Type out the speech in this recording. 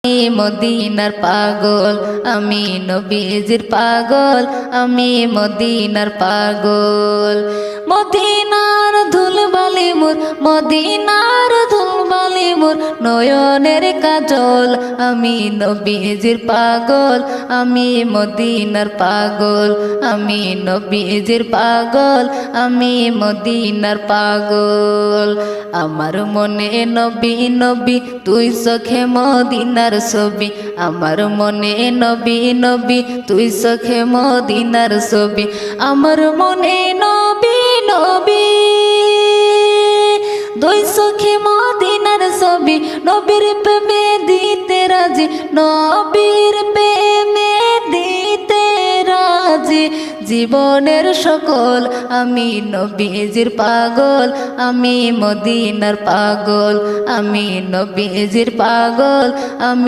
আমি মদিনার পাগল, আমি নবীজির পাগল, আমি মদিনার পাগল। মদিনার ধুলবালি মোর, মদিনার ধুলবালি মোর নয়নের কাজল। আমি নবীজির পাগল, আমি মদিনার পাগল, আমি নবীজির পাগল, আমি মদিনার পাগল। আমার মনে নবী নবী তুই চোখে মদিনার ছবি, আমার মনে নবী নবী তুই চোখে মদিনার ছবি, আমার মনে নবী নবী দুই চোখে মদিনার ছবি। নবীর প্রেমে দিতে রাজি, নবীর প্রেমে দিতে রাজি জীবনের সকল। আমি নবীজির পাগল, আমি মদিনার পাগল, আমি নবীজির পাগল, আমি